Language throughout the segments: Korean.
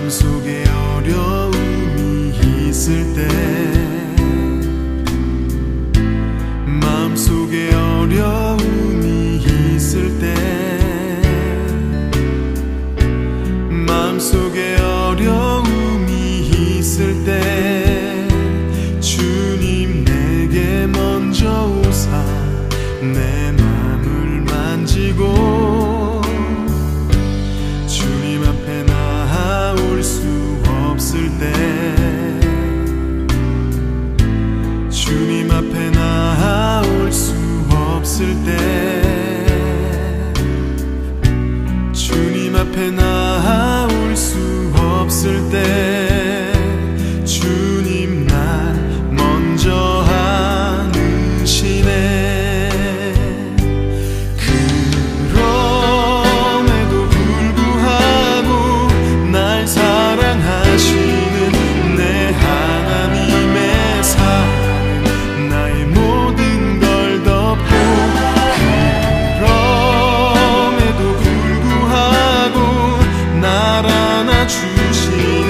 마음속에 어려움이 있을 때, 마음속에 어려움이 있을 때, 마음속에 어려움이 있을 때 주님 내게 먼저 오사 내 맘을 만지고 주님 앞에 나아올 수 없을 때, 주님 앞에 나아올 수 없을 때, 주님 앞에 나아올 수 없을 때 주님 날 먼저 안으시네. 그럼에도 불구하고 날 사랑하시는 내 하나님의 사랑은 나의 모든 걸 덮고, 그럼에도 불구하고 날 안아주시는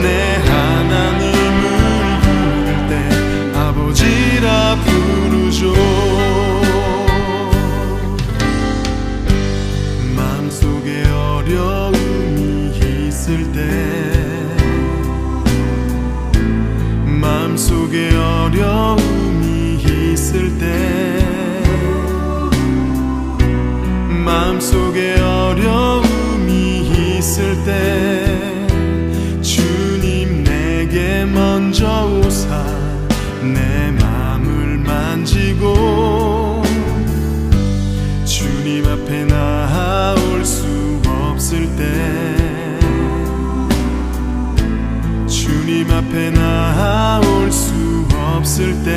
내 하나님을 부를 때 아버지라 부르죠. 마음속에 어려움이 있을 때, 마음속에 어려움이 있을 때, 마음속에 어려움이 있을 때 주님 내게 먼저 오사 내 맘을 만지고 주님 앞에 나아올 수 없을 때, 주님 앞에 나아올 수 없을 때,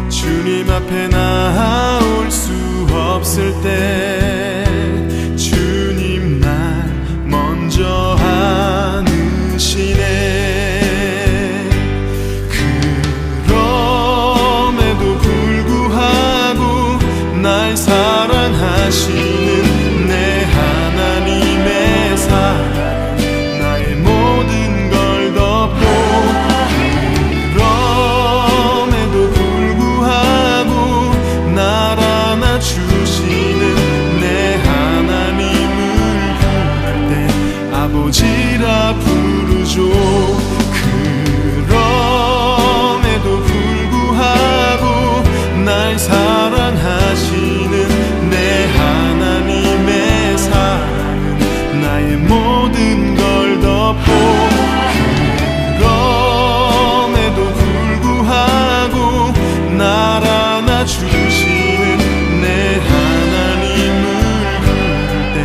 주님 앞에 나아올 수 없을 때 주님 날 먼저 안으시네. 그럼에도 불구하고 날 사랑하시는 내 하나님의 사랑은 나의 모든 걸 덮고, 그럼에도 불구하고 날 안아주시는 내 하나님을 부를 때 아버지라 부르죠. 그럼에도 불구하고 날 사랑하시는 내 하나님의 사랑은 나의 모든 걸 덮고, 그럼에도 불구하고 날 안아주시는 내 하나님을 부를 때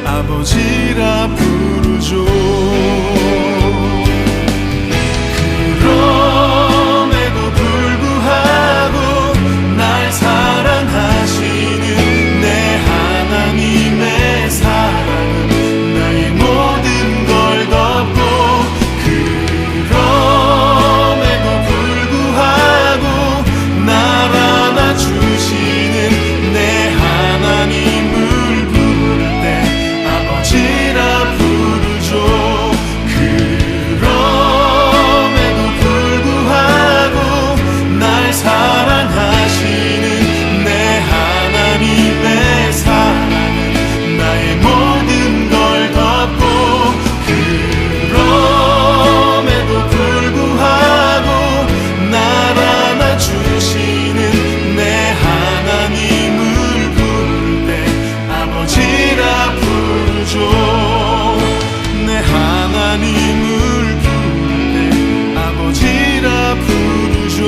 아버지라 부르죠. 그럼에도 불구하고 날 사랑하시는 내 하나님의 사랑은 나의 모든 걸 덮고, 그럼에도 불구하고 날 안아주시는 내 하나님을 부를 때 아버지라 부르죠. 그럼에도 불구하고 날 사랑하시는 내 하나님의 사랑은 나의 모든 걸 덮고, 그럼에도 불구하고 날 안아주시는 내 하나님을 부를 때 아버지라 부르죠. 내 하나님을 부를 때 아버지라 부르죠.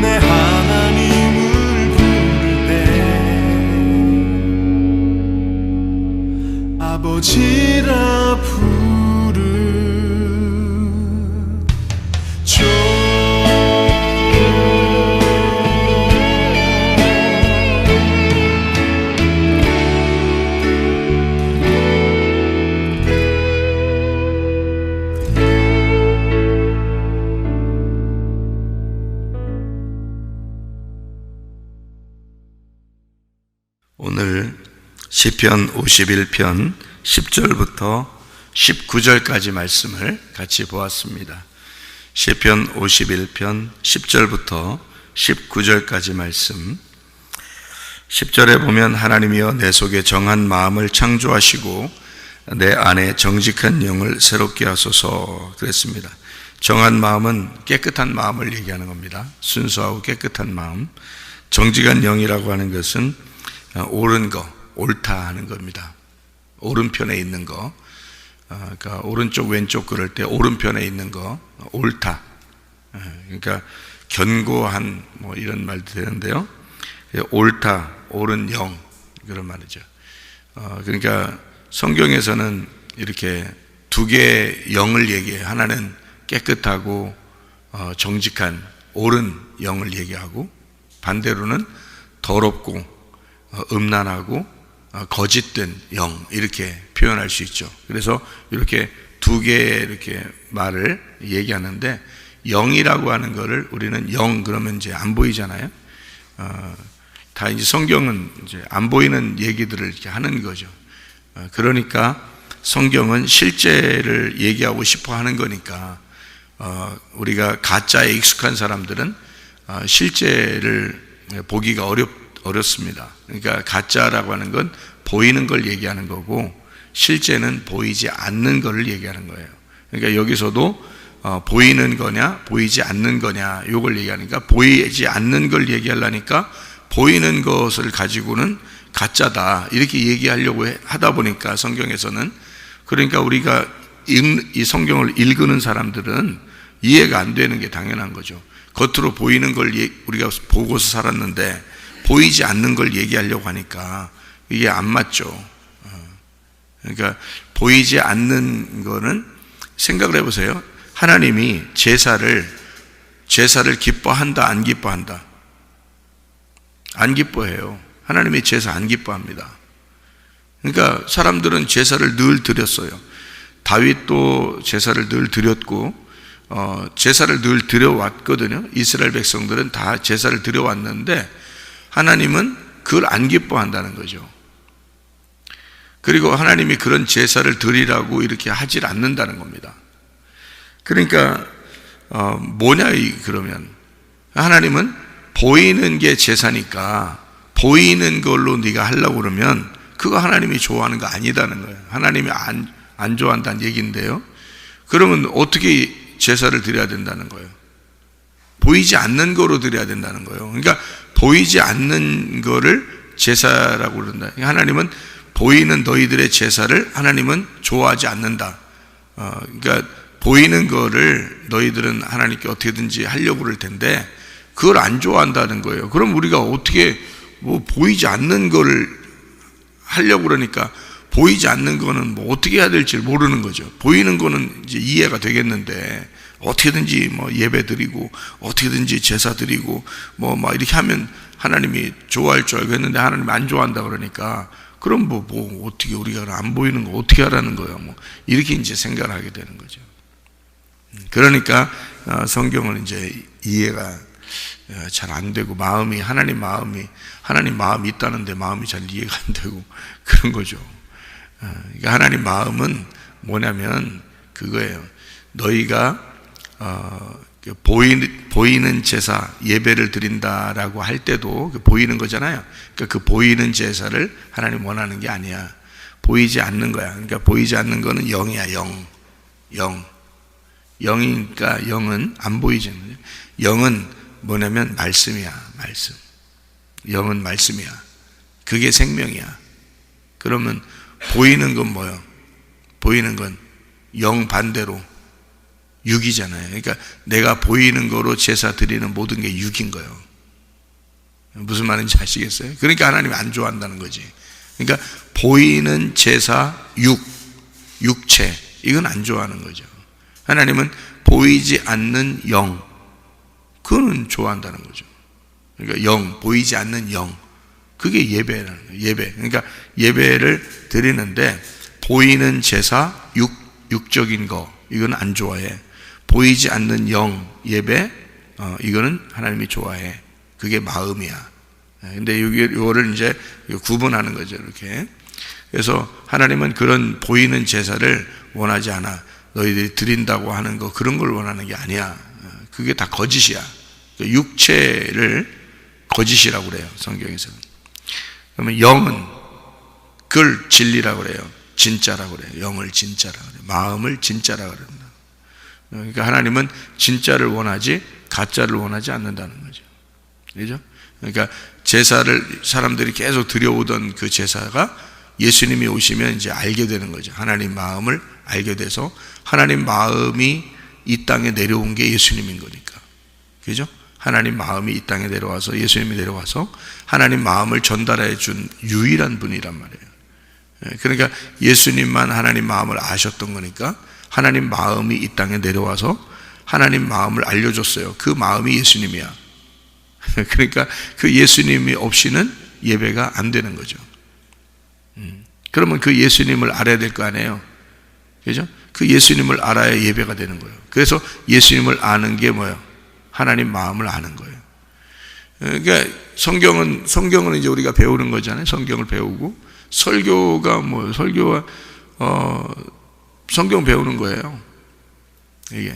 내 하나님을 부를 때 아버지라 부르죠. 오늘 시편 51편 10절부터 19절까지 말씀을 같이 보았습니다. 시편 51편 10절부터 19절까지 말씀. 10절에 보면 하나님이여 내 속에 정한 마음을 창조하시고 내 안에 정직한 영을 새롭게 하소서 그랬습니다. 정한 마음은 깨끗한 마음을 얘기하는 겁니다. 순수하고 깨끗한 마음. 정직한 영이라고 하는 것은 옳은 거, 옳다 하는 겁니다. 오른편에 있는 거, 그러니까 오른쪽 왼쪽 그럴 때 오른편에 있는 거 옳다. 그러니까 견고한 뭐 이런 말도 되는데요. 옳다, 옳은 영 그런 말이죠. 그러니까 성경에서는 이렇게 두 개의 영을 얘기해요. 하나는 깨끗하고 정직한 옳은 영을 얘기하고, 반대로는 더럽고 음란하고 거짓된 영, 이렇게 표현할 수 있죠. 그래서 이렇게 두 개의 이렇게 말을 얘기하는데, 영이라고 하는 거를 우리는 영 그러면 이제 안 보이잖아요. 다 이제 성경은 이제 안 보이는 얘기들을 이렇게 하는 거죠. 그러니까 성경은 실제를 얘기하고 싶어 하는 거니까, 우리가 가짜에 익숙한 사람들은 실제를 보기가 어렵습니다. 그러니까 가짜라고 하는 건 보이는 걸 얘기하는 거고, 실제는 보이지 않는 걸 얘기하는 거예요. 그러니까 여기서도 보이는 거냐 보이지 않는 거냐 이걸 얘기하니까, 보이지 않는 걸 얘기하려니까 보이는 것을 가지고는 가짜다 이렇게 얘기하려고 하다 보니까 성경에서는, 그러니까 우리가 이 성경을 읽는 사람들은 이해가 안 되는 게 당연한 거죠. 겉으로 보이는 걸 우리가 보고서 살았는데 보이지 않는 걸 얘기하려고 하니까 이게 안 맞죠. 그러니까 보이지 않는 거는, 생각을 해보세요. 하나님이 제사를 기뻐한다 안 기뻐한다? 안 기뻐해요. 하나님이 제사 안 기뻐합니다. 그러니까 사람들은 제사를 늘 드렸어요. 다윗도 제사를 늘 드렸고, 제사를 늘 드려왔거든요. 이스라엘 백성들은 다 제사를 드려왔는데 하나님은 그걸 안 기뻐한다는 거죠. 그리고 하나님이 그런 제사를 드리라고 이렇게 하질 않는다는 겁니다. 그러니까 뭐냐 그러면, 하나님은 보이는 게 제사니까 보이는 걸로 네가 하려고 그러면 그거 하나님이 좋아하는 거 아니다는 거예요. 하나님이 안 좋아한다는 얘기인데요. 그러면 어떻게 제사를 드려야 된다는 거예요? 보이지 않는 거로 드려야 된다는 거예요. 그러니까 보이지 않는 거를 제사라고 그런다. 하나님은 보이는 너희들의 제사를 하나님은 좋아하지 않는다. 그러니까 보이는 거를 너희들은 하나님께 어떻게든지 하려고 그럴 텐데 그걸 안 좋아한다는 거예요. 그럼 우리가 어떻게 뭐 보이지 않는 거를 하려고 그러니까, 보이지 않는 거는 뭐 어떻게 해야 될지 모르는 거죠. 보이는 거는 이제 이해가 되겠는데 어떻게든지 뭐 예배 드리고 어떻게든지 제사 드리고 뭐 막 이렇게 하면 하나님이 좋아할 줄 알고 했는데 하나님이 안 좋아한다 그러니까, 그럼 뭐 어떻게 우리가 안 보이는 거 어떻게 하라는 거야, 뭐 이렇게 이제 생각을 하게 되는 거죠. 그러니까 성경은 이제 이해가 잘 안 되고, 하나님 마음이 있다는데 마음이 잘 이해가 안 되고 그런 거죠. 그러니까 하나님 마음은 뭐냐면 그거예요. 너희가 보이는 제사, 예배를 드린다라고 할 때도 보이는 거잖아요. 그러니까 그 보이는 제사를 하나님 원하는 게 아니야. 보이지 않는 거야. 그러니까 보이지 않는 거는 영이야. 영이니까 영은 안 보이잖아요. 영은 뭐냐면 말씀이야. 말씀. 영은 말씀이야. 그게 생명이야. 그러면 보이는 건 뭐예요? 보이는 건 영 반대로 육이잖아요. 그러니까 내가 보이는 거로 제사 드리는 모든 게 육인 거예요. 무슨 말인지 아시겠어요? 그러니까 하나님이 안 좋아한다는 거지. 그러니까 보이는 제사, 육체, 이건 안 좋아하는 거죠. 하나님은 보이지 않는 영, 그거는 좋아한다는 거죠. 그러니까 영, 보이지 않는 영, 그게 예배라는 거예요. 예배. 그러니까 예배를 드리는데 보이는 제사, 육적인 거, 이건 안 좋아해. 보이지 않는 영, 예배, 이거는 하나님이 좋아해. 그게 마음이야. 근데 요거를 이제 구분하는 거죠, 이렇게. 그래서 하나님은 그런 보이는 제사를 원하지 않아. 너희들이 드린다고 하는 거, 그런 걸 원하는 게 아니야. 그게 다 거짓이야. 육체를 거짓이라고 그래요, 성경에서는. 그러면 영은 그걸 진리라고 그래요. 진짜라고 그래요. 영을 진짜라고 그래요. 마음을 진짜라고 그럽니다. 그러니까 하나님은 진짜를 원하지 가짜를 원하지 않는다는 거죠. 그죠? 그러니까 제사를 사람들이 계속 드려오던 그 제사가 예수님이 오시면 이제 알게 되는 거죠. 하나님 마음을 알게 돼서 하나님 마음이 이 땅에 내려온 게 예수님인 거니까. 그죠? 하나님 마음이 이 땅에 내려와서 예수님이 내려와서 하나님 마음을 전달해 준 유일한 분이란 말이에요. 그러니까 예수님만 하나님 마음을 아셨던 거니까 하나님 마음이 이 땅에 내려와서 하나님 마음을 알려줬어요. 그 마음이 예수님이야. 그러니까 그 예수님이 없이는 예배가 안 되는 거죠. 그러면 그 예수님을 알아야 될 거 아니에요. 그죠? 그 예수님을 알아야 예배가 되는 거예요. 그래서 예수님을 아는 게 뭐예요? 하나님 마음을 아는 거예요. 그러니까 성경은 이제 우리가 배우는 거잖아요. 성경을 배우고 설교가 설교와 성경 배우는 거예요. 이게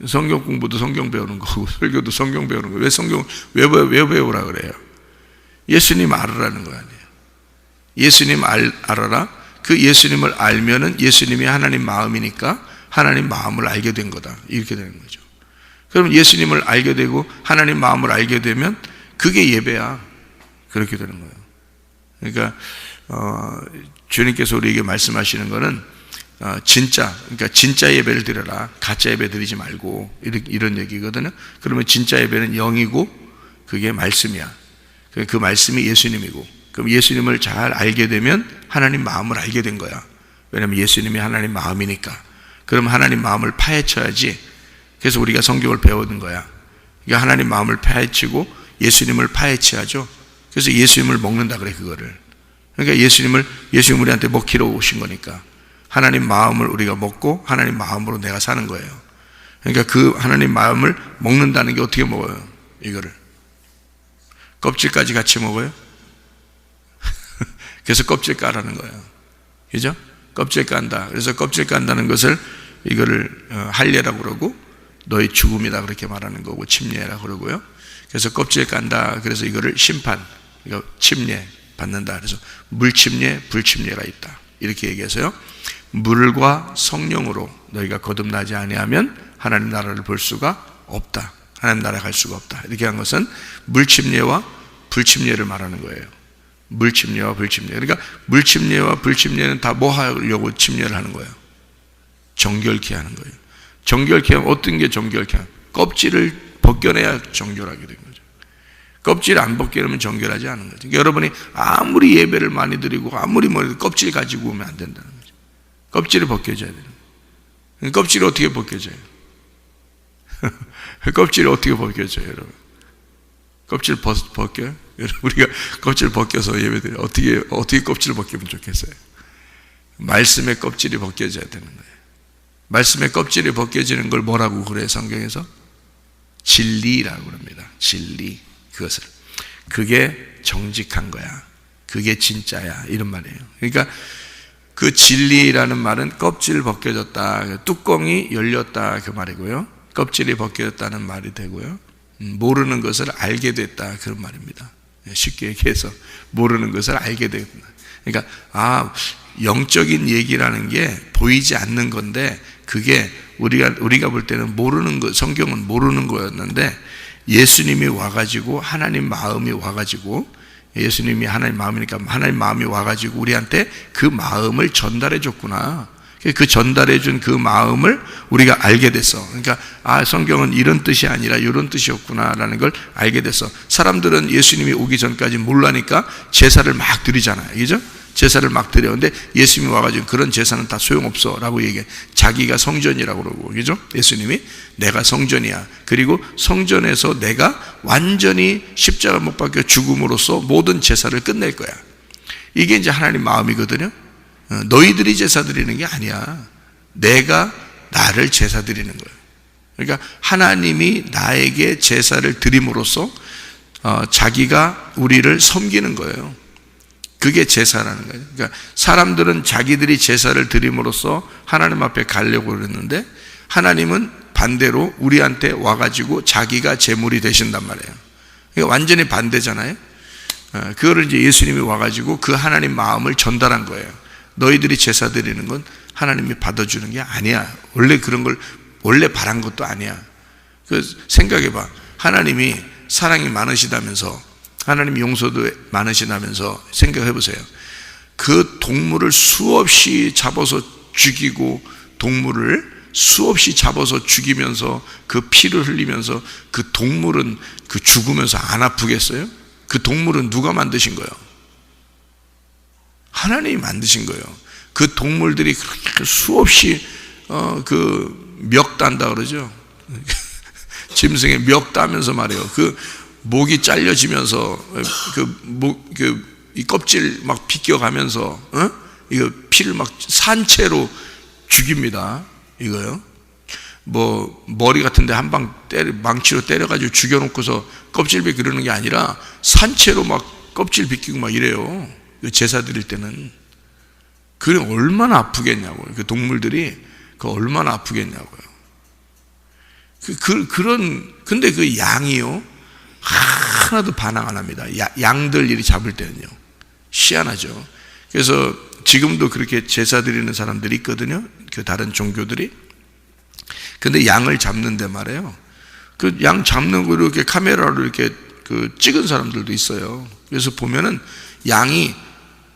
성경 공부도 성경 배우는 거고 설교도 성경 배우는 거예요. 왜 성경 왜 배우라 그래요? 예수님 알으라는 거 아니에요. 예수님 알아라. 그 예수님을 알면은 예수님이 하나님 마음이니까 하나님 마음을 알게 된 거다. 이렇게 되는 거죠. 그럼 예수님을 알게 되고 하나님 마음을 알게 되면 그게 예배야. 그렇게 되는 거예요. 그러니까 주님께서 우리에게 말씀하시는 거는 그러니까 진짜 예배를 드려라. 가짜 예배 드리지 말고 이런 얘기거든요. 그러면 진짜 예배는 영이고 그게 말씀이야. 그 말씀이 예수님이고, 그럼 예수님을 잘 알게 되면 하나님 마음을 알게 된 거야. 왜냐하면 예수님이 하나님 마음이니까. 그럼 하나님 마음을 파헤쳐야지. 그래서 우리가 성경을 배우는 거야. 그러니까 하나님 마음을 파헤치고 예수님을 파헤쳐야죠. 그래서 예수님을 먹는다 그래, 그거를. 그러니까 예수님 우리한테 먹히러 오신 거니까 하나님 마음을 우리가 먹고 하나님 마음으로 내가 사는 거예요. 그러니까 그 하나님 마음을 먹는다는 게 어떻게 먹어요? 이거를 껍질까지 같이 먹어요? 그래서 껍질 까라는 거예요. 그죠? 껍질 깐다. 그래서 껍질 깐다는 것을 이거를 할례라고 그러고 너의 죽음이다 그렇게 말하는 거고 침례라고 그러고요. 그래서 껍질 깐다. 그래서 이거를 심판, 이거 침례 받는다. 그래서 물침례, 불침례가 있다. 이렇게 얘기해서요. 물과 성령으로 너희가 거듭나지 아니하면 하나님 나라를 볼 수가 없다. 하나님 나라에 갈 수가 없다. 이렇게 한 것은 물침례와 불침례를 말하는 거예요. 물침례와 불침례. 그러니까 물침례와 불침례는 다 뭐 하려고 침례를 하는 거예요? 정결케 하는 거예요. 정결케 하면 어떤 게 정결케 하면 껍질을 벗겨내야 정결하게 된 거죠. 껍질 안 벗겨내면 정결하지 않은 거죠. 그러니까 여러분이 아무리 예배를 많이 드리고 아무리 뭐래도 껍질 가지고 오면 안 된다는 거죠. kop질을 벗겨줘야 되는 거예요. 껍질이 어떻게 벗겨져요? 껍질이 어떻게 벗겨져요, 여러분? 껍질 벗겨요? 우리가 껍질 벗겨서 예배드려요. 어떻게 껍질을 벗기면 좋겠어요? 말씀의 껍질이 벗겨져야 되는 거예요. 말씀의 껍질이 벗겨지는 걸 뭐라고 그래요, 성경에서? 진리라고 합니다. 진리. 그것을. 그게 정직한 거야. 그게 진짜야. 이런 말이에요. 그러니까 그 진리라는 말은 껍질 벗겨졌다, 뚜껑이 열렸다 그 말이고요. 껍질이 벗겨졌다는 말이 되고요. 모르는 것을 알게 됐다 그런 말입니다. 쉽게 얘기해서 모르는 것을 알게 됐다. 그러니까 영적인 얘기라는 게 보이지 않는 건데 그게 우리가 볼 때는 모르는 거, 성경은 모르는 거였는데 예수님이 와가지고 하나님 마음이 와가지고 예수님이 하나님 마음이니까 하나님 마음이 와가지고 우리한테 그 마음을 전달해 줬구나. 그 전달해 준 그 마음을 우리가 알게 됐어. 그러니까 성경은 이런 뜻이 아니라 이런 뜻이었구나라는 걸 알게 됐어. 사람들은 예수님이 오기 전까지 몰라니까 제사를 막 드리잖아요. 그죠? 제사를 막 드려. 근데 예수님이 와가지고 그런 제사는 다 소용없어 라고 얘기해. 자기가 성전이라고 그러고, 그죠? 예수님이 내가 성전이야. 그리고 성전에서 내가 완전히 십자가 못 박혀 죽음으로써 모든 제사를 끝낼 거야. 이게 이제 하나님 마음이거든요. 너희들이 제사 드리는 게 아니야. 내가 나를 제사 드리는 거예요. 그러니까 하나님이 나에게 제사를 드림으로써 자기가 우리를 섬기는 거예요. 그게 제사라는 거예요. 그러니까 사람들은 자기들이 제사를 드림으로써 하나님 앞에 가려고 그랬는데 하나님은 반대로 우리한테 와가지고 자기가 제물이 되신단 말이에요. 그러니까 완전히 반대잖아요. 그거를 이제 예수님이 와가지고 그 하나님 마음을 전달한 거예요. 너희들이 제사 드리는 건 하나님이 받아주는 게 아니야. 원래 그런 걸 원래 바란 것도 아니야. 생각해봐. 하나님이 사랑이 많으시다면서, 하나님 용서도 많으시다면서 생각해보세요. 그 동물을 수없이 잡아서 죽이고, 동물을 수없이 잡아서 죽이면서 그 피를 흘리면서 그 동물은 그 죽으면서 안 아프겠어요? 그 동물은 누가 만드신 거예요? 하나님이 만드신 거예요. 그 동물들이 그렇게 수없이 그 멱 딴다 그러죠. 짐승에 멱 따면서 말이에요. 그 목이 잘려지면서 이 껍질 막 비껴가면서 이거 피를 막 산채로 죽입니다. 이거요. 뭐 머리 같은데 한 방 망치로 때려가지고 죽여놓고서 껍질 비끼는 게 아니라 산채로 막 껍질 비끼고 막 이래요. 제사 드릴 때는. 그게 얼마나 아프겠냐고요. 그 동물들이 그 얼마나 아프겠냐고요. 근데 그 양이요, 하나도 반항 안 합니다. 양들 일이 잡을 때는요. 희한하죠. 그래서 지금도 그렇게 제사 드리는 사람들이 있거든요. 그 다른 종교들이. 근데 양을 잡는데 말이에요. 그 양 잡는 거 이렇게 카메라로 이렇게 찍은 사람들도 있어요. 그래서 보면은 양이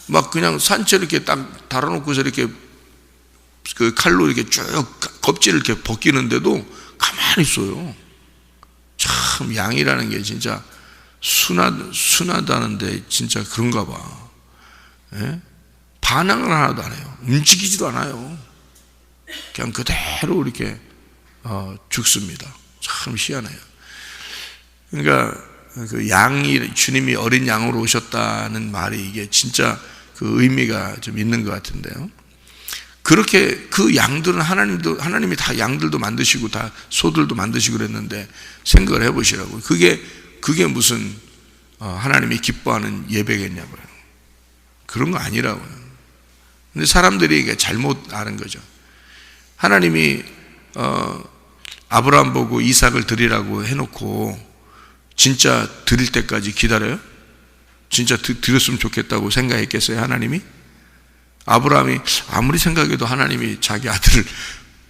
막 그냥 산채로 이렇게 딱 달아놓고서 이렇게 그 칼로 이렇게 쭉 껍질을 이렇게 벗기는데도 가만히 있어요. 참 양이라는 게 진짜 순하다는데 진짜 그런가 봐. 예? 반항을 하나도 안 해요. 움직이지도 않아요. 그냥 그대로 이렇게 죽습니다. 참 희한해요. 그러니까 그 양이, 주님이 어린 양으로 오셨다는 말이 이게 진짜 그 의미가 좀 있는 것 같은데요. 그렇게 그 양들은 하나님이 다 양들도 만드시고 다 소들도 만드시고 그랬는데 생각을 해보시라고요. 그게 무슨 하나님이 기뻐하는 예배겠냐고요. 그런 거 아니라고요. 근데 사람들이 이게 잘못 아는 거죠. 하나님이 아브라함 보고 이삭을 드리라고 해놓고 진짜 드릴 때까지 기다려요? 진짜 드렸으면 좋겠다고 생각했겠어요, 하나님이? 아브라함이 아무리 생각해도 하나님이 자기 아들을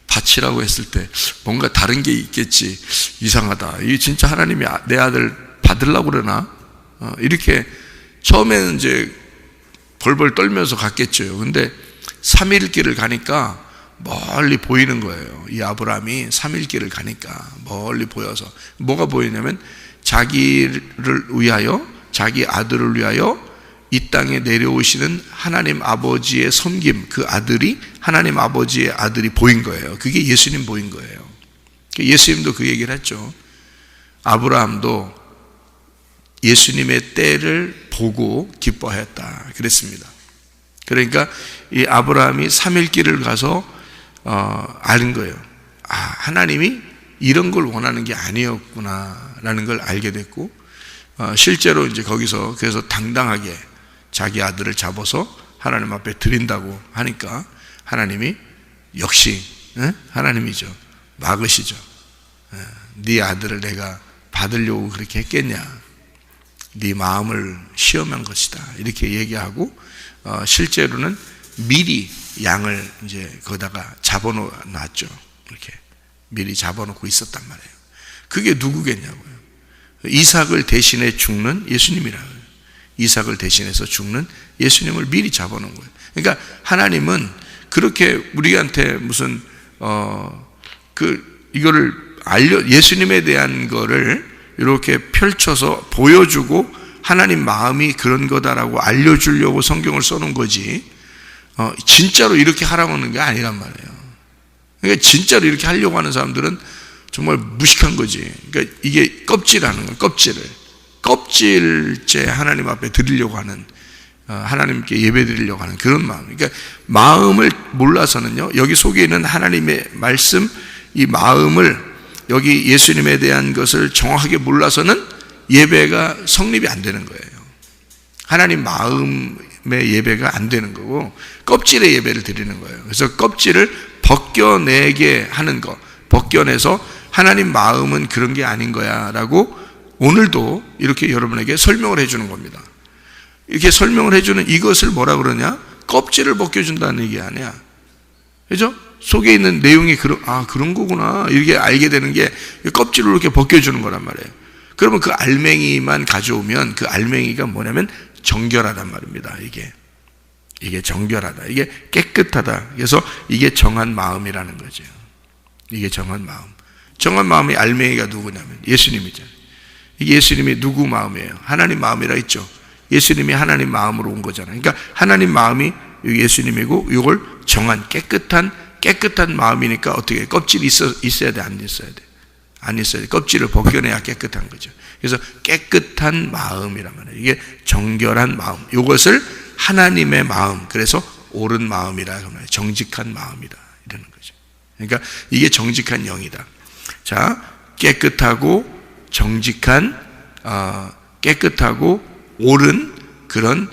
바치라고 했을 때 뭔가 다른 게 있겠지. 이상하다. 이 진짜 하나님이 내 아들 받으려고 그러나? 이렇게 처음에는 이제 벌벌 떨면서 갔겠죠. 근데 3일 길을 가니까 멀리 보이는 거예요. 이 아브라함이 3일 길을 가니까 멀리 보여서 뭐가 보이냐면 자기를 위하여, 자기 아들을 위하여 이 땅에 내려오시는 하나님 아버지의 섬김, 그 아들이 하나님 아버지의 아들이 보인 거예요. 그게 예수님 보인 거예요. 예수님도 그 얘기를 했죠. 아브라함도 예수님의 때를 보고 기뻐했다 그랬습니다. 그러니까 이 아브라함이 3일 길을 가서 아는 거예요. 하나님이 이런 걸 원하는 게 아니었구나라는 걸 알게 됐고, 실제로 이제 거기서 그래서 당당하게 자기 아들을 잡아서 하나님 앞에 드린다고 하니까 하나님이 역시 하나님이죠. 막으시죠. 네 아들을 내가 받으려고 그렇게 했겠냐? 네 마음을 시험한 것이다. 이렇게 얘기하고 실제로는 미리 양을 이제 거기다가 잡아놓았죠. 이렇게 미리 잡아놓고 있었단 말이에요. 그게 누구겠냐고요? 이삭을 대신해 죽는 예수님이라고요. 이삭을 대신해서 죽는 예수님을 미리 잡아놓은 거예요. 그러니까 하나님은 그렇게 우리한테 무슨 이거를 예수님에 대한 거를 이렇게 펼쳐서 보여주고 하나님 마음이 그런 거다라고 알려주려고 성경을 써놓은 거지, 진짜로 이렇게 하라고 하는 게 아니란 말이에요. 그러니까 진짜로 이렇게 하려고 하는 사람들은 정말 무식한 거지. 그러니까 이게 껍질하는 거예요. 껍질째 하나님 앞에 드리려고 하는, 하나님께 예배 드리려고 하는 그런 마음. 그러니까 마음을 몰라서는요, 여기 속에 있는 하나님의 말씀, 이 마음을, 여기 예수님에 대한 것을 정확하게 몰라서는 예배가 성립이 안 되는 거예요. 하나님 마음의 예배가 안 되는 거고 껍질의 예배를 드리는 거예요. 그래서 껍질을 벗겨내게 하는 것, 벗겨내서 하나님 마음은 그런 게 아닌 거야 라고 오늘도 이렇게 여러분에게 설명을 해주는 겁니다. 이렇게 설명을 해주는 이것을 뭐라 그러냐? 껍질을 벗겨준다는 얘기 아니야. 그죠? 속에 있는 내용이 그런 거구나 이렇게 알게 되는 게 껍질을 이렇게 벗겨주는 거란 말이에요. 그러면 그 알맹이만 가져오면 그 알맹이가 뭐냐면 정결하단 말입니다. 이게 정결하다, 이게 깨끗하다. 그래서 이게 정한 마음이라는 거죠. 이게 정한 마음. 정한 마음의 알맹이가 누구냐면 예수님이잖아요. 이게 예수님이 누구 마음이에요? 하나님 마음이라 했죠. 예수님이 하나님 마음으로 온 거잖아요. 그러니까 하나님 마음이 예수님이고 이걸 정한 깨끗한 마음이니까 어떻게 껍질이 있어야 돼? 안 있어야 돼? 안 있어야 돼. 껍질을 벗겨내야 깨끗한 거죠. 그래서 깨끗한 마음이란 말이에요. 이게 정결한 마음. 이것을 하나님의 마음, 그래서 옳은 마음이라 하면 정직한 마음이다 이러는 거죠. 그러니까 이게 정직한 영이다. 자, 깨끗하고 정직한 깨끗하고 옳은 그런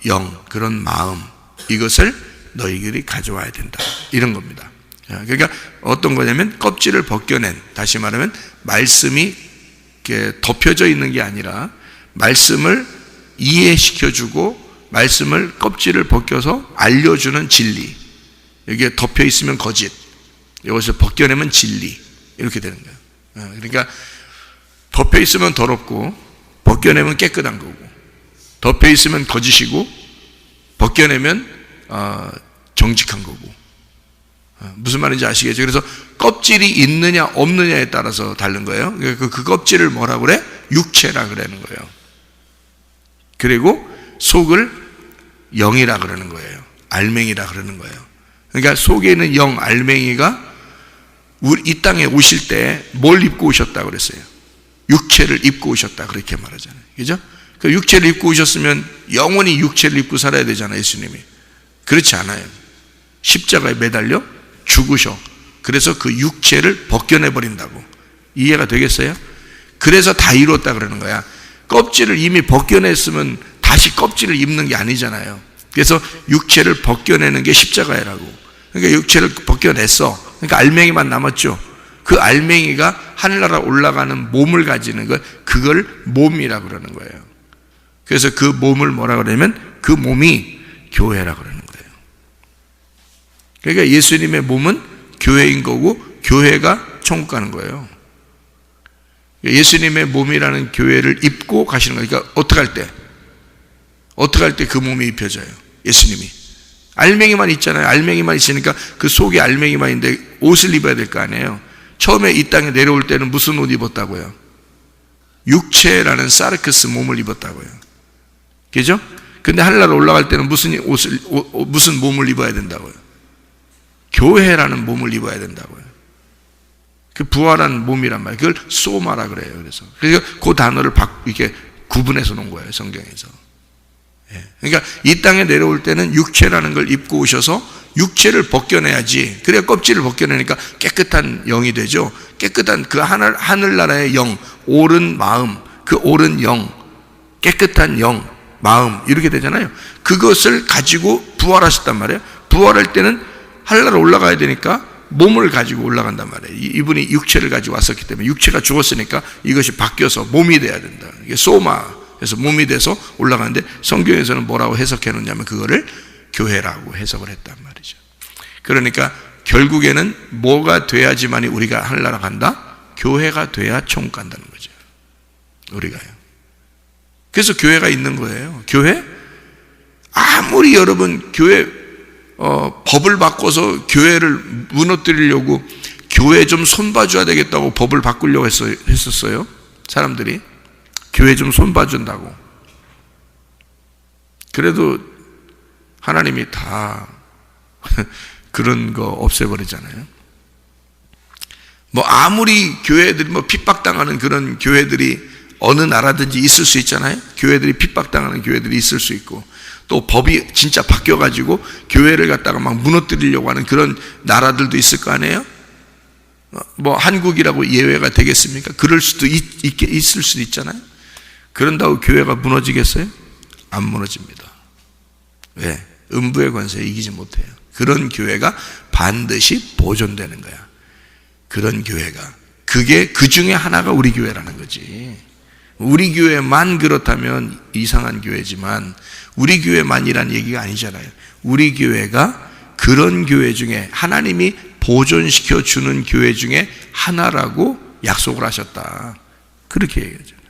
영, 그런 마음, 이것을 너희들이 가져와야 된다 이런 겁니다. 그러니까 어떤 거냐면 껍질을 벗겨낸, 다시 말하면 말씀이 이렇게 덮여져 있는 게 아니라 말씀을 이해시켜주고 말씀을 껍질을 벗겨서 알려주는 진리. 여기에 덮여 있으면 거짓, 이것을 벗겨내면 진리, 이렇게 되는 거예요. 그러니까 덮여 있으면 더럽고 벗겨내면 깨끗한 거고, 덮여 있으면 거짓이고 벗겨내면 정직한 거고. 무슨 말인지 아시겠죠? 그래서 껍질이 있느냐 없느냐에 따라서 다른 거예요. 그 껍질을 뭐라고 그래? 육체라 그러는 거예요. 그리고 속을 영이라 그러는 거예요. 알맹이라 그러는 거예요. 그러니까 속에 있는 영, 알맹이가 이 땅에 오실 때 뭘 입고 오셨다 그랬어요? 육체를 입고 오셨다 그렇게 말하잖아요. 그죠? 그 육체를 입고 오셨으면 영원히 육체를 입고 살아야 되잖아요. 예수님이. 그렇지 않아요. 십자가에 매달려 죽으셔. 그래서 그 육체를 벗겨내버린다고. 이해가 되겠어요? 그래서 다 이뤘다 그러는 거야. 껍질을 이미 벗겨냈으면 다시 껍질을 입는 게 아니잖아요. 그래서 육체를 벗겨내는 게 십자가라고. 그러니까 육체를 벗겨냈어. 그러니까 알맹이만 남았죠. 그 알맹이가 하늘나라 올라가는 몸을 가지는 것, 그걸 몸이라 그러는 거예요. 그래서 그 몸을 뭐라 그러냐면 그 몸이 교회라 그러는 거예요. 그러니까 예수님의 몸은 교회인 거고 교회가 천국 가는 거예요. 예수님의 몸이라는 교회를 입고 가시는 거예요. 그러니까 어떻게 할 때 그 몸이 입혀져요? 예수님이 알맹이만 있잖아요. 알맹이만 있으니까 그 속에 알맹이만 있는데 옷을 입어야 될 거 아니에요. 처음에 이 땅에 내려올 때는 무슨 옷 입었다고요? 육체라는 사르크스 몸을 입었다고요. 그죠? 근데 하늘나라 올라갈 때는 무슨 몸을 입어야 된다고요? 교회라는 몸을 입어야 된다고요. 그 부활한 몸이란 말이에요. 그걸 소마라 그래요. 그래서 그 단어를 이렇게 구분해서 놓은 거예요. 성경에서. 그러니까 이 땅에 내려올 때는 육체라는 걸 입고 오셔서 육체를 벗겨내야지. 그래야 껍질을 벗겨내니까 깨끗한 영이 되죠. 깨끗한 그 하늘나라의 영, 옳은 마음, 그 옳은 영, 깨끗한 영, 마음, 이렇게 되잖아요. 그것을 가지고 부활하셨단 말이에요. 부활할 때는 하늘나라 올라가야 되니까 몸을 가지고 올라간단 말이에요. 이분이 육체를 가지고 왔었기 때문에 육체가 죽었으니까 이것이 바뀌어서 몸이 돼야 된다. 이게 소마. 그래서 몸이 돼서 올라가는데 성경에서는 뭐라고 해석해 놓냐면 그거를 교회라고 해석을 했단 말이죠. 그러니까 결국에는 뭐가 돼야지만이 우리가 하늘나라 간다? 교회가 돼야 천국 간다는 거죠. 우리가요. 그래서 교회가 있는 거예요. 교회? 아무리 여러분 교회 법을 바꿔서 교회를 무너뜨리려고 교회 좀 손봐줘야 되겠다고 법을 바꾸려고 했었어요. 사람들이 교회 좀 손봐준다고. 그래도 하나님이 다 그런 거 없애버리잖아요. 뭐 아무리 교회들이 뭐 핍박당하는 그런 교회들이 어느 나라든지 있을 수 있잖아요. 교회들이 핍박당하는 교회들이 있을 수 있고, 또 법이 진짜 바뀌어가지고 교회를 갖다가 막 무너뜨리려고 하는 그런 나라들도 있을 거 아니에요. 뭐 한국이라고 예외가 되겠습니까? 그럴 수도 있을 수도 있잖아요. 그런다고 교회가 무너지겠어요? 안 무너집니다. 왜? 음부의 권세에 이기지 못해요. 그런 교회가 반드시 보존되는 거야. 그런 교회가. 그게 그 중에 하나가 우리 교회라는 거지. 우리 교회만 그렇다면 이상한 교회지만 우리 교회만이란 얘기가 아니잖아요. 우리 교회가 그런 교회 중에 하나님이 보존시켜 주는 교회 중에 하나라고 약속을 하셨다. 그렇게 얘기하잖아요.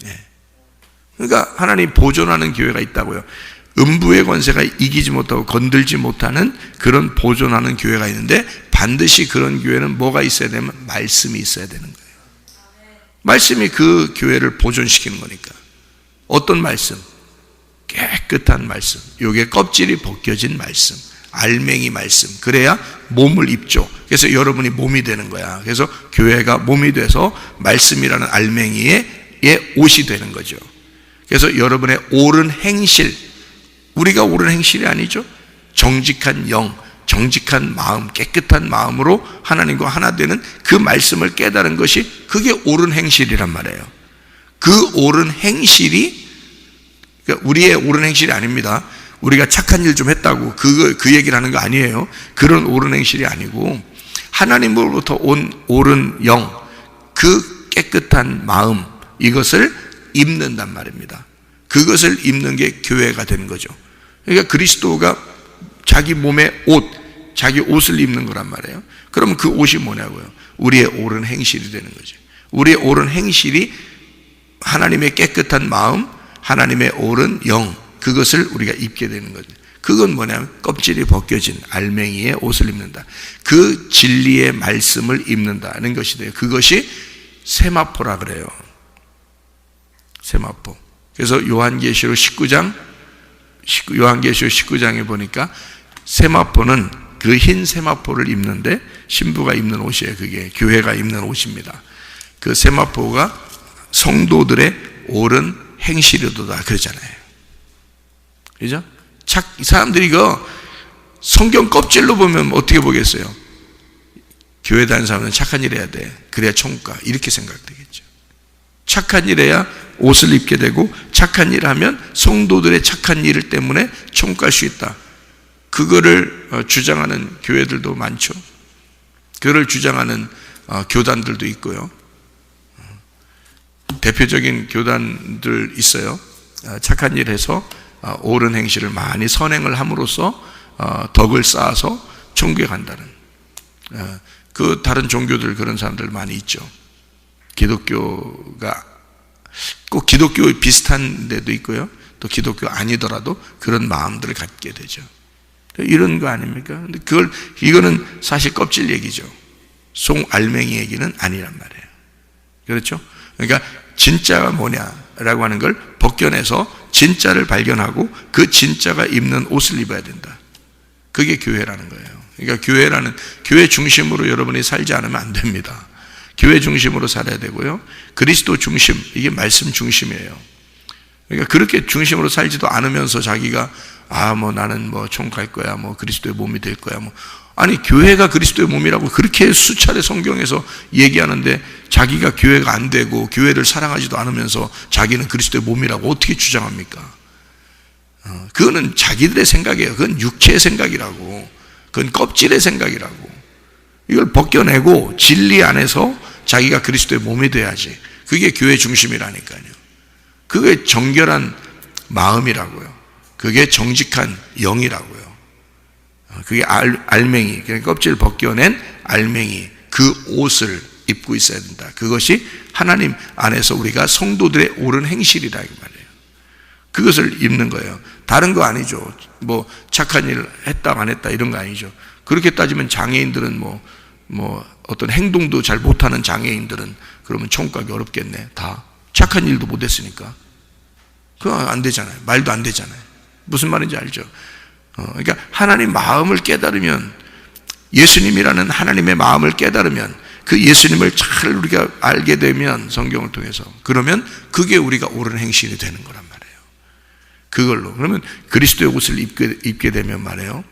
예. 그러니까 하나님 보존하는 교회가 있다고요. 음부의 권세가 이기지 못하고 건들지 못하는 그런 보존하는 교회가 있는데 반드시 그런 교회는 뭐가 있어야 되면 말씀이 있어야 되는 거예요. 말씀이 그 교회를 보존시키는 거니까. 어떤 말씀? 깨끗한 말씀. 요게 껍질이 벗겨진 말씀. 알맹이 말씀. 그래야 몸을 입죠. 그래서 여러분이 몸이 되는 거야. 그래서 교회가 몸이 돼서 말씀이라는 알맹이의 옷이 되는 거죠. 그래서 여러분의 옳은 행실, 우리가 옳은 행실이 아니죠. 정직한 영, 정직한 마음, 깨끗한 마음으로 하나님과 하나 되는 그 말씀을 깨달은 것이 그게 옳은 행실이란 말이에요. 그 옳은 행실이 그러니까 우리의 옳은 행실이 아닙니다. 우리가 착한 일 좀 했다고 그 얘기를 하는 거 아니에요. 그런 옳은 행실이 아니고 하나님으로부터 온 옳은 영, 그 깨끗한 마음, 이것을 입는단 말입니다. 그것을 입는 게 교회가 되는 거죠. 그러니까 그리스도가 자기 몸에 옷, 자기 옷을 입는 거란 말이에요. 그러면 그 옷이 뭐냐고요? 우리의 옳은 행실이 되는 거죠. 우리의 옳은 행실이 하나님의 깨끗한 마음, 하나님의 옳은 영, 그것을 우리가 입게 되는 거죠. 그건 뭐냐면 껍질이 벗겨진 알맹이의 옷을 입는다. 그 진리의 말씀을 입는다는 것이 돼요. 그것이 세마포라 그래요. 세마포. 그래서 요한계시록 19장에 보니까 세마포는 그 흰 세마포를 입는데 신부가 입는 옷이에요. 그게 교회가 입는 옷입니다. 그 세마포가 성도들의 옳은 행실이도다 그러잖아요. 그죠? 사람들이 성경 껍질로 보면 어떻게 보겠어요? 교회 다니는 사람은 착한 일 해야 돼. 그래야 천국 가. 이렇게 생각되겠죠. 착한 일 해야 옷을 입게 되고 착한 일을 하면 성도들의 착한 일 때문에 천국 갈 수 있다. 그거를 주장하는 교회들도 많죠. 그걸 주장하는 교단들도 있고요. 대표적인 교단들 있어요. 착한 일 해서 옳은 행실을 많이 선행을 함으로써 덕을 쌓아서 천국에 간다는 그 다른 종교들 그런 사람들 많이 있죠. 기독교가 꼭 기독교 비슷한 데도 있고요. 또 기독교 아니더라도 그런 마음들을 갖게 되죠. 이런 거 아닙니까? 근데 이거는 사실 껍질 얘기죠. 송 알맹이 얘기는 아니란 말이에요. 그렇죠? 그러니까 진짜가 뭐냐라고 하는 걸 벗겨내서 진짜를 발견하고 그 진짜가 입는 옷을 입어야 된다. 그게 교회라는 거예요. 그러니까 교회 중심으로 여러분이 살지 않으면 안 됩니다. 교회 중심으로 살아야 되고요. 그리스도 중심, 이게 말씀 중심이에요. 그러니까 그렇게 중심으로 살지도 않으면서 자기가 나는 총 갈 거야, 그리스도의 몸이 될 거야, 아니 교회가 그리스도의 몸이라고 그렇게 수차례 성경에서 얘기하는데 자기가 교회가 안 되고 교회를 사랑하지도 않으면서 자기는 그리스도의 몸이라고 어떻게 주장합니까? 그거는 자기들의 생각이에요. 그건 육체의 생각이라고, 그건 껍질의 생각이라고. 이걸 벗겨내고 진리 안에서 자기가 그리스도의 몸이 돼야지. 그게 교회 중심이라니까요. 그게 정결한 마음이라고요. 그게 정직한 영이라고요. 그게 알맹이, 그러니까 껍질 벗겨낸 알맹이, 그 옷을 입고 있어야 된다. 그것이 하나님 안에서 우리가 성도들의 옳은 행실이다 이 말이에요. 그것을 입는 거예요. 다른 거 아니죠. 착한 일을 했다 안 했다 이런 거 아니죠. 그렇게 따지면 장애인들은 어떤 행동도 잘 못하는 장애인들은 그러면 천국 가기 어렵겠네. 다 착한 일도 못했으니까 그거 안 되잖아요. 말도 안 되잖아요. 무슨 말인지 알죠? 그러니까 하나님 마음을 깨달으면, 예수님이라는 하나님의 마음을 깨달으면, 그 예수님을 잘 우리가 알게 되면 성경을 통해서, 그러면 그게 우리가 옳은 행실이 되는 거란 말이에요. 그걸로 그러면 그리스도의 옷을 입게 되면 말이에요,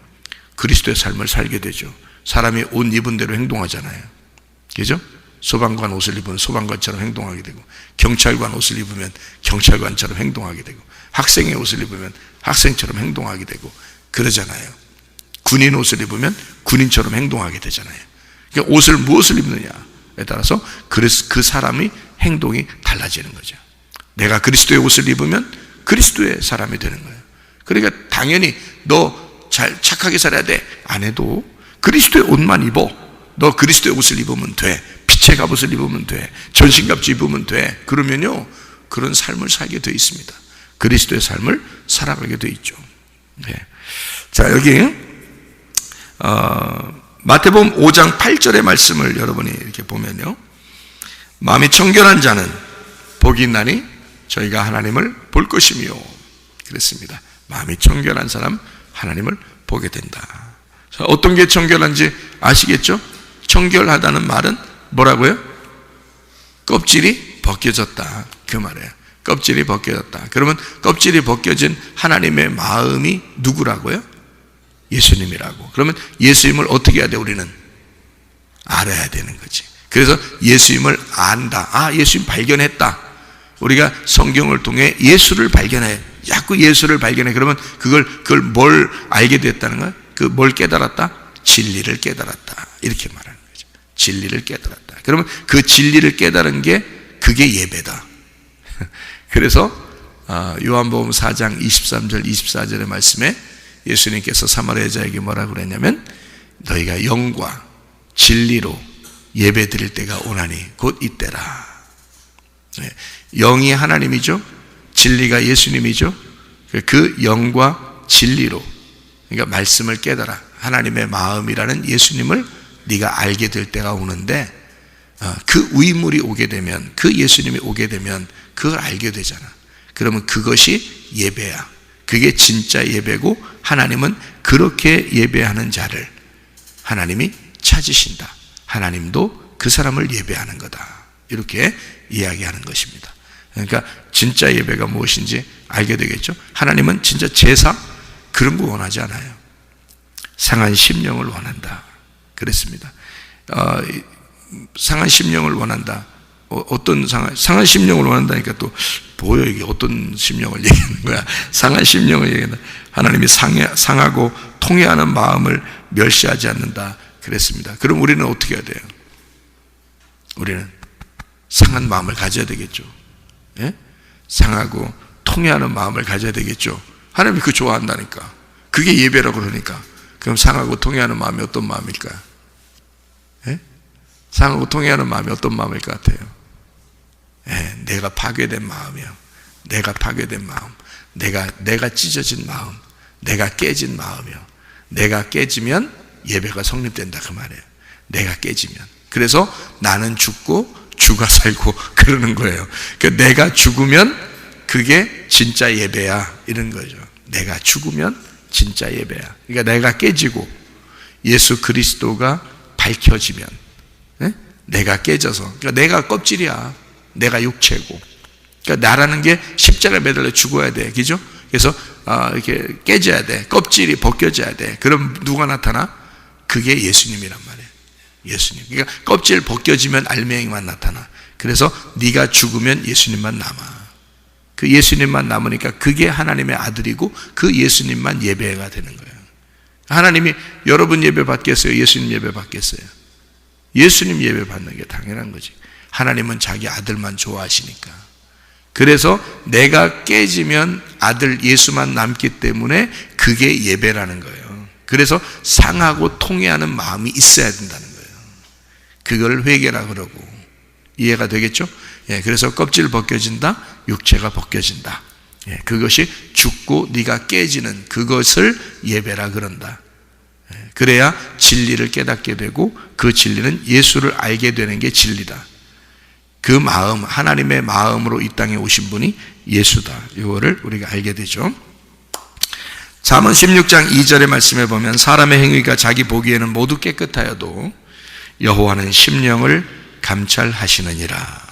그리스도의 삶을 살게 되죠. 사람이 옷 입은 대로 행동하잖아요. 그죠? 소방관 옷을 입으면 소방관처럼 행동하게 되고, 경찰관 옷을 입으면 경찰관처럼 행동하게 되고, 학생의 옷을 입으면 학생처럼 행동하게 되고 그러잖아요. 군인 옷을 입으면 군인처럼 행동하게 되잖아요. 그러니까 옷을 무엇을 입느냐에 따라서 그 사람의 행동이 달라지는 거죠. 내가 그리스도의 옷을 입으면 그리스도의 사람이 되는 거예요. 그러니까 당연히 너 잘 착하게 살아야 돼 안 해도 그리스도의 옷만 입어. 너 그리스도의 옷을 입으면 돼. 빛의 갑옷을 입으면 돼. 전신갑주 입으면 돼. 그러면요, 그런 삶을 살게 되어 있습니다. 그리스도의 삶을 살아가게 되어 있죠. 네. 자, 여기 마태복음 5장 8절의 말씀을 여러분이 이렇게 보면요, 마음이 청결한 자는 복이 있나니 저희가 하나님을 볼 것이며, 그랬습니다. 마음이 청결한 사람 하나님을 보게 된다. 자, 어떤 게 청결한지 아시겠죠? 청결하다는 말은 뭐라고요? 껍질이 벗겨졌다, 그 말이에요. 껍질이 벗겨졌다. 그러면 껍질이 벗겨진 하나님의 마음이 누구라고요? 예수님이라고. 그러면 예수님을 어떻게 해야 돼? 우리는 알아야 되는 거지. 그래서 예수님을 안다. 아, 예수님 발견했다. 우리가 성경을 통해 예수를 발견해. 자꾸 예수를 발견해. 그러면 그걸 뭘 알게 됐다는 거야? 뭘 깨달았다? 진리를 깨달았다. 이렇게 말하는 거죠. 진리를 깨달았다. 그러면 그 진리를 깨달은 게 그게 예배다. 그래서 요한복음 4장 23절 24절의 말씀에 예수님께서 사마리아 여자에게 뭐라고 그랬냐면, 너희가 영과 진리로 예배 드릴 때가 오나니 곧 이때라. 영이 하나님이죠. 진리가 예수님이죠. 그 영과 진리로, 그러니까 말씀을 깨달아 하나님의 마음이라는 예수님을 네가 알게 될 때가 오는데, 그 의물이 오게 되면, 그 예수님이 오게 되면 그걸 알게 되잖아. 그러면 그것이 예배야. 그게 진짜 예배고, 하나님은 그렇게 예배하는 자를 하나님이 찾으신다. 하나님도 그 사람을 예배하는 거다. 이렇게 이야기하는 것입니다. 그러니까 진짜 예배가 무엇인지 알게 되겠죠. 하나님은 진짜 제사 그런 거 원하지 않아요. 상한 심령을 원한다. 그랬습니다. 상한 심령을 원한다. 어떤 상한 심령을 원한다니까 또 보여, 이게 어떤 심령을 얘기하는 거야. 상한 심령을 얘기한다. 하나님이 상하고 통회하는 마음을 멸시하지 않는다. 그랬습니다. 그럼 우리는 어떻게 해야 돼요? 우리는 상한 마음을 가져야 되겠죠. 예? 상하고 통회하는 마음을 가져야 되겠죠. 하나님이 그거 좋아한다니까. 그게 예배라고 그러니까. 그럼 상하고 통회하는 마음이 어떤 마음일까요? 예? 상하고 통회하는 마음이 어떤 마음일 것 같아요? 예, 내가 파괴된 마음이요. 내가 파괴된 마음. 내가 찢어진 마음. 내가 깨진 마음이요. 내가 깨지면 예배가 성립된다, 그 말이에요. 내가 깨지면. 그래서 나는 죽고 주가 살고 그러는 거예요. 그러니까 내가 죽으면 그게 진짜 예배야, 이런 거죠. 내가 죽으면 진짜 예배야. 그러니까 내가 깨지고 예수 그리스도가 밝혀지면, 네? 내가 깨져서, 그러니까 내가 껍질이야. 내가 육체고, 그러니까 나라는 게 십자가에 매달려 죽어야 돼, 그죠? 그래서 이렇게 깨져야 돼. 껍질이 벗겨져야 돼. 그럼 누가 나타나? 그게 예수님이란 말이에요. 예수님. 그러니까 껍질 벗겨지면 알맹이만 나타나. 그래서 네가 죽으면 예수님만 남아. 그 예수님만 남으니까 그게 하나님의 아들이고, 그 예수님만 예배가 되는 거예요. 하나님이 여러분 예배 받겠어요? 예수님 예배 받겠어요? 예수님 예배 받는 게 당연한 거지. 하나님은 자기 아들만 좋아하시니까. 그래서 내가 깨지면 아들 예수만 남기 때문에 그게 예배라는 거예요. 그래서 상하고 통회하는 마음이 있어야 된다는 거예요. 그걸 회개라 그러고. 이해가 되겠죠? 예, 그래서 껍질 벗겨진다, 육체가 벗겨진다. 예, 그것이 죽고 네가 깨지는 그것을 예배라 그런다. 예, 그래야 진리를 깨닫게 되고, 그 진리는 예수를 알게 되는 게 진리다. 그 마음, 하나님의 마음으로 이 땅에 오신 분이 예수다. 이거를 우리가 알게 되죠. 잠언 16장 2절의 말씀에 보면, 사람의 행위가 자기 보기에는 모두 깨끗하여도 여호와는 심령을 감찰하시느니라.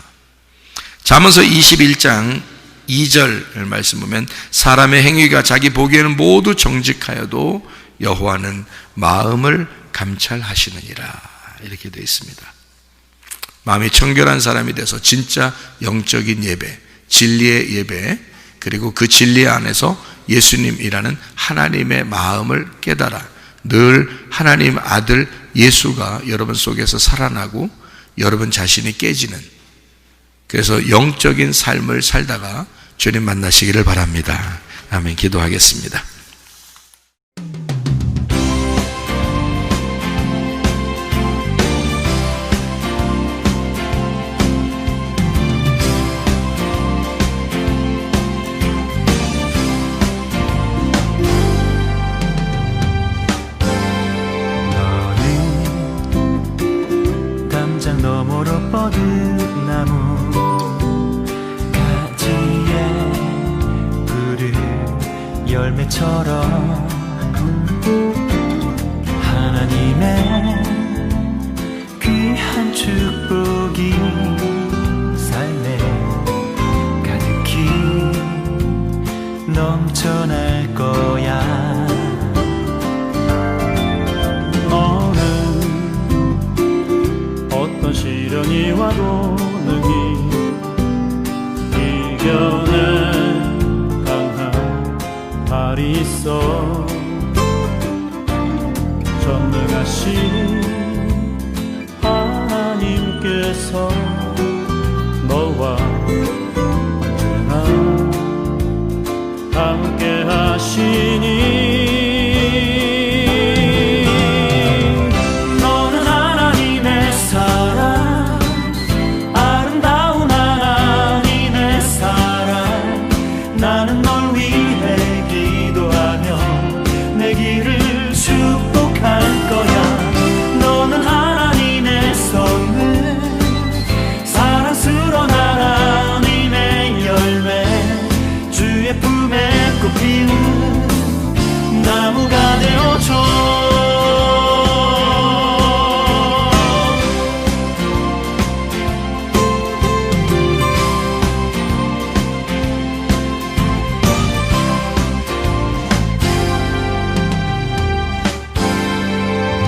잠언서 21장 2절 말씀 보면, 사람의 행위가 자기 보기에는 모두 정직하여도 여호와는 마음을 감찰하시느니라. 이렇게 되어 있습니다. 마음이 청결한 사람이 돼서 진짜 영적인 예배, 진리의 예배, 그리고 그 진리 안에서 예수님이라는 하나님의 마음을 깨달아 늘 하나님 아들 예수가 여러분 속에서 살아나고 여러분 자신이 깨지는, 그래서 영적인 삶을 살다가 주님 만나시기를 바랍니다. 아멘. 기도하겠습니다. 너머로 뻗은 나무 가지에 푸른 열매처럼 하나님의 귀한 축복이 삶에 가득히 넘쳐날 거야. 시련이 와도 능히 이겨낼 강한 발이 있어. 전능하신 하나님께서 너와 언제나 함께 하시니 나무가 되어줘.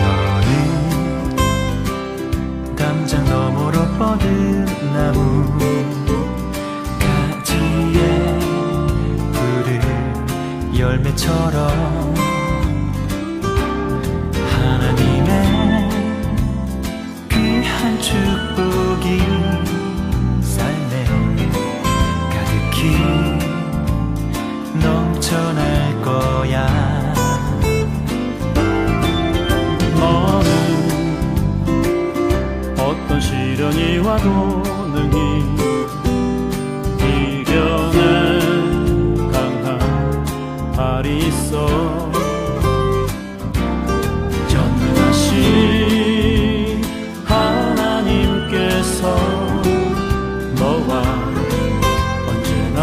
너는 담장 너머로 뻗은 나무 가지에 푸른 열매처럼 하나님의 귀한 축복이 삶에 가득히 넘쳐날 거야. 너는 어떤 시련이 와도 능히 이겨낼 강한 발이 있어. 전능하신 하나님께서 너와 언제나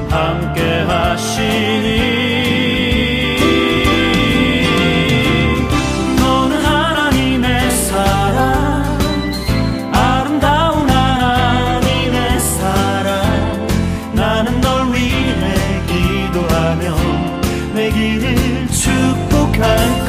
함께 하시니 너는 하나님의 사랑, 아름다운 하나님의 사랑. 나는 널 위해 기도하며 내 길을 축복할